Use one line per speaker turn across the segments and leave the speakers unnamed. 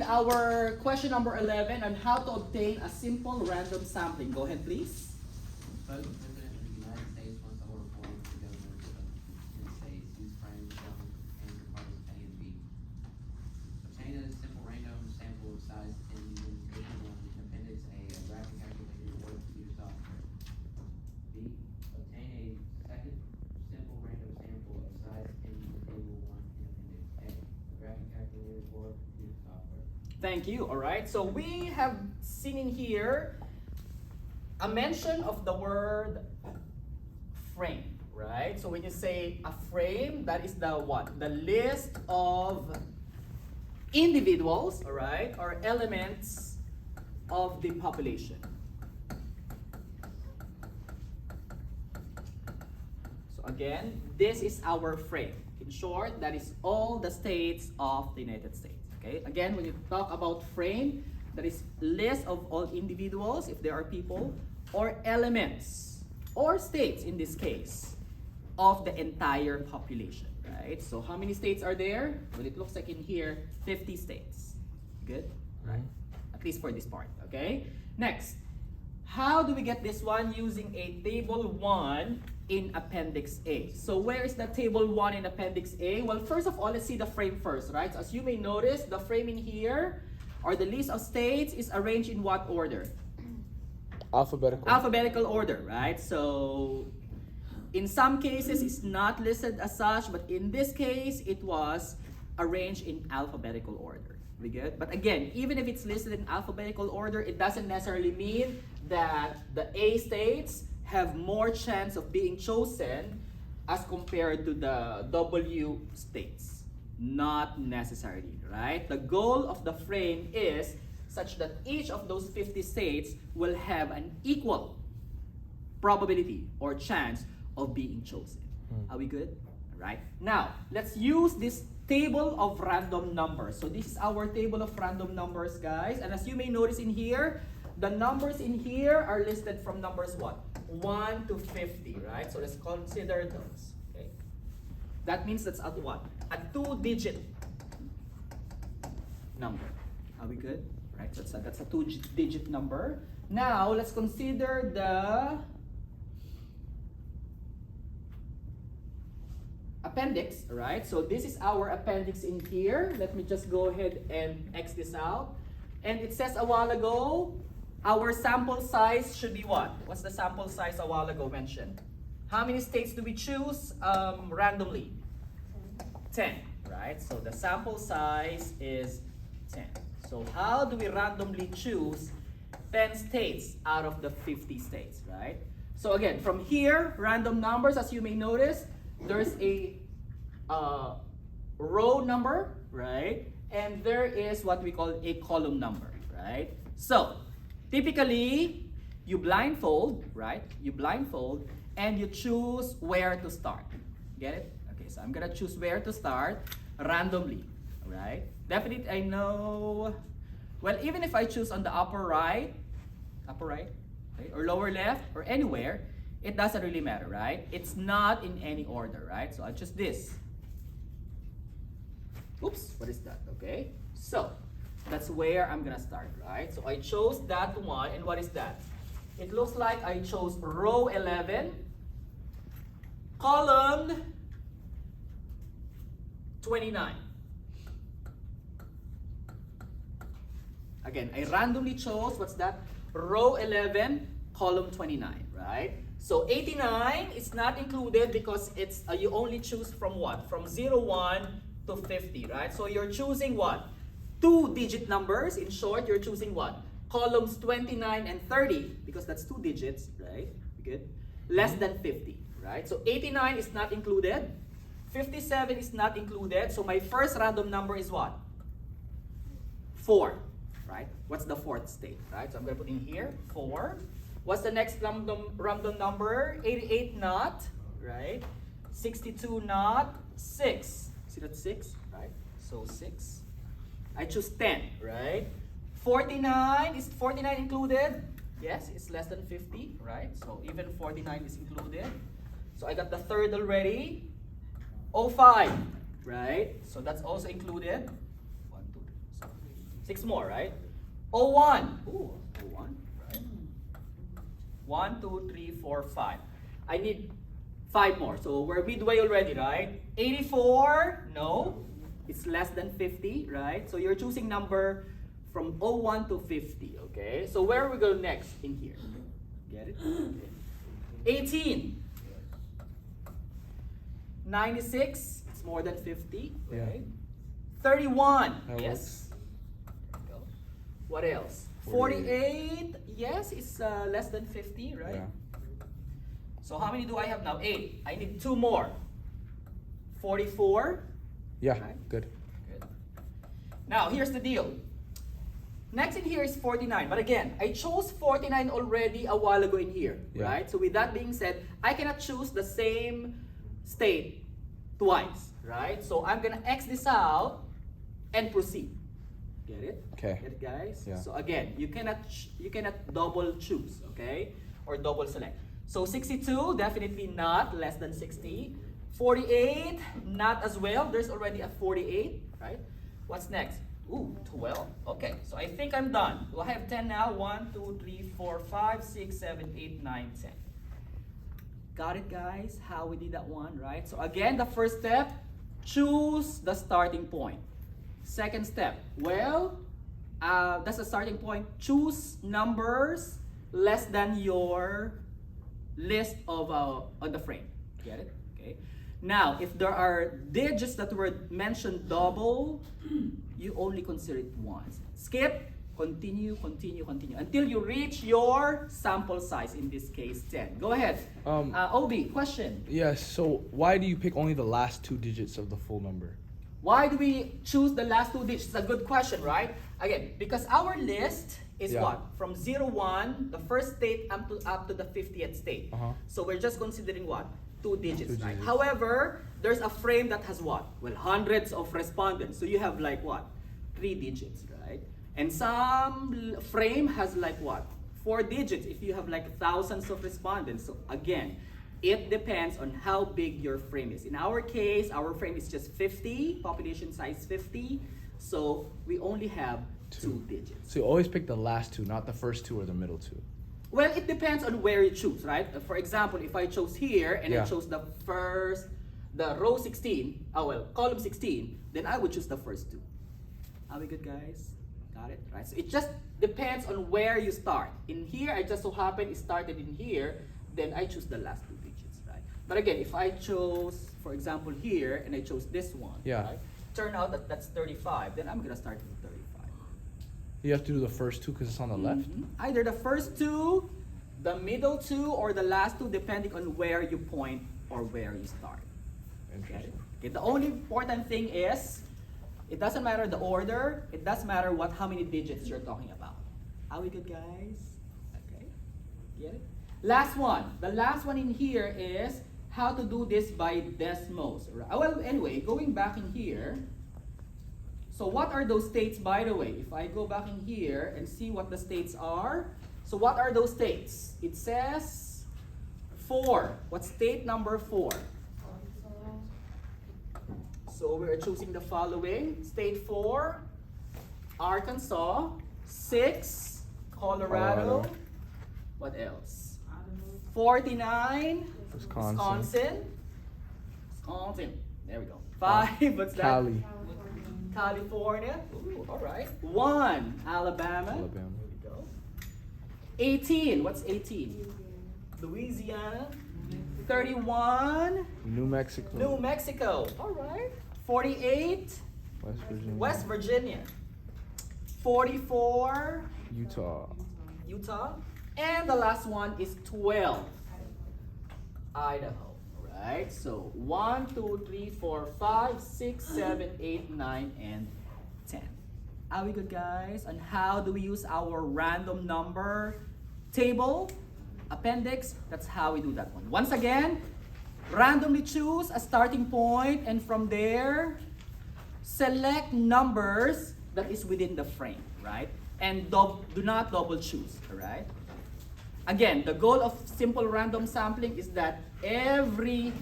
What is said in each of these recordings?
with our question number 11 on how to obtain a simple random sampling. Go ahead, please.
Both the President of the United States wants to order forms to the governors of the states whose frames shown and components A and B. Obtain a simple random sample of size 10 using Table 1, Appendix A, a graphic calculator or computer software. B. Obtain a second simple random sample of size 10 using Table 1 and Appendix A, a graphic calculator or computer software.
Thank you. All right. So we have seen in here a mention of the word frame, right? So when you say a frame, that is the what? The list of individuals, all right, or elements of the population. So again, this is our frame. In short, that is all the states of the United States. Okay. Again, when you talk about frame, that is list of all individuals, if there are people, or elements, or states in this case, of the entire population, right? So how many states are there? Well, it looks like in here, 50 states. Good? Right? At least for this part, okay? Next, how do we get this one? Using a table 1 in Appendix A. So where is the table 1 in Appendix A? Well, first of all, let's see the frame first, right? So as you may notice, the frame in here, or the list of states, is arranged in what order?
Alphabetical.
Alphabetical order, right? So in some cases it's not listed as such, but in this case it was arranged in alphabetical order. We good? But again, even if it's listed in alphabetical order, it doesn't necessarily mean that the A states have more chance of being chosen as compared to the W states. Not necessarily, right? The goal of the frame is such that each of those 50 states will have an equal probability or chance of being chosen. Are we good? All right. Now, let's use this table of random numbers. So this is our table of random numbers, guys. And as you may notice in here, the numbers in here are listed from numbers what? 1 to 50, right? So let's consider those. Okay. That means that's at what? A 2-digit number. Are we good? Right, so that's a 2-digit number. Now, let's consider the appendix, right? So this is our appendix in here. Let me just go ahead and X this out. And it says a while ago, our sample size should be what? What's the sample size a while ago mentioned? How many states do we choose randomly? 10, right? So the sample size is 10. So how do we randomly choose 10 states out of the 50 states, right? So again, from here, random numbers, as you may notice, there's a row number, right? And there is what we call a column number, right? So typically, you blindfold, right? You blindfold and you choose where to start. Get it? Okay, so I'm gonna choose where to start randomly, right? Definitely, I know, well, even if I choose on the upper right, okay, or lower left, or anywhere, it doesn't really matter, right? It's not in any order, right? So I choose this. Oops, what is that? Okay, so that's where I'm gonna start, right? So I chose that one, and what is that? It looks like I chose row 11, column 29. Again, I randomly chose, what's that? Row 11, column 29, right? So 89 is not included because it's you only choose from what? From 01 to 50, right? So you're choosing what? 2-digit numbers. In short, you're choosing what? Columns 29 and 30 because that's 2 digits, right? Good. Less than 50, right? So 89 is not included. 57 is not included. So my first random number is what? 4. Right? What's the fourth state, right? So I'm going to put in here 4. What's the next random number? 88 not, right? 62 not, 6. See that 6, right? So 6. I choose 10, right? 49, is 49 included? Yes, it's less than 50, right? So even 49 is included. So I got the third already. 05, right? So that's also included. 1, 2, 3, 6 more, right? 01. Ooh, 01, right? 1, 2, 3, 4, 5. I need 5 more. So we're midway already, right? 84, no. It's less than 50, right? So you're choosing number from 01 to 50, okay? So where we go next in here? Get it? Okay. 18. 96, it's more than 50,
Yeah.
right? 31,
That
yes. There we go. What else?
48.
48, yes, it's less than 50, right?
Yeah.
So how many do I have now? 8. I need 2 more. 44.
Yeah.
Right.
Good.
Good. Now, here's the deal. Next in here is 49. But again, I chose 49 already a while ago in here,
Yeah.
right? So with that being said, I cannot choose the same state twice, right? So I'm gonna X this out and proceed. Get it?
Okay.
Get it, guys?
Yeah.
So again, you cannot double choose, okay? Or double select. So 62, definitely not less than 60. 48, not as well. There's already a 48, right? What's next? Ooh, 12. Okay, so I think I'm done. Do I have 10 now? 1, 2, 3, 4, 5, 6, 7, 8, 9, 10. Got it, guys? How we did that one, right? So again, the first step, choose the starting point. Second step, well, that's the starting point. Choose numbers less than your list of on the frame. Get it? Okay. Now, if there are digits that were mentioned double, you only consider it once. Skip, continue, continue, continue until you reach your sample size. In this case, 10. Go ahead. Obi, question.
Yes. So why do you pick only the last 2 digits of the full number?
Why do we choose the last 2 digits? It's a good question, right? Again, because our list is
Yeah.
what? From 0, 1, the first state up to the 50th state.
Uh-huh.
So we're just considering what? 2 digits,
2
right?
digits.
However, there's a frame that has what? Well, hundreds of respondents. So you have like what? 3 digits, right? And some frame has like what? 4 digits if you have like thousands of respondents. So again, it depends on how big your frame is. In our case, our frame is just 50, population size 50. So we only have 2 digits.
So you always pick the last 2, not the first 2 or the middle 2.
Well, it depends on where you choose, right? For example, if I chose here and I
Yeah.
chose the row 16, column 16, then I would choose the first 2. Are we good, guys? Got it? Right? So it just depends on where you start. In here, I just so happen it started in here, then I choose the last 2 digits, right? But again, if I chose, for example, here, and I chose this one,
Yeah.
right? Turn out that that's 35, then I'm gonna start with 35.
You have to do the first 2 because it's on the left.
Mhm. Either the first 2, the middle 2, or the last 2, depending on where you point or where you start. Get it?
Interesting.
Okay, the only important thing is, it doesn't matter the order, it does matter how many digits you're talking about. Are we good, guys? Okay, get it? Last one. The last one in here is how to do this by decimals. Well, anyway, going back in here, so what are those states, by the way? If I go back in here and see what the states are, so what are those states? It says 4. What's state number 4? So we're choosing the following. State 4, Arkansas. 6, Colorado. What else? 49,
Wisconsin.
Wisconsin. There we go. 5, what's that?
Cali.
California. Ooh, all right. 1, Alabama.
Alabama.
There we go. 18, what's 18? Louisiana. 31,
New Mexico.
New Mexico. All right. 48,
West Virginia.
West Virginia. 44,
Utah.
Utah. And the last one is 12, Idaho. Right? So 1, 2, 3, 4, 5, 6, 7, 8, 9, and 10. Are we good, guys? And how do we use our random number table, appendix? That's how we do that one. Once again, randomly choose a starting point, and from there, select numbers that is within the frame, right? And do not double choose, all right? Again, the goal of simple random sampling is that every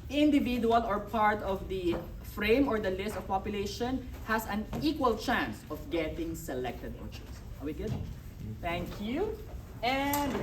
individual or part of the frame or the list of population has an equal chance of getting selected or chosen. Are we good? Thank you. And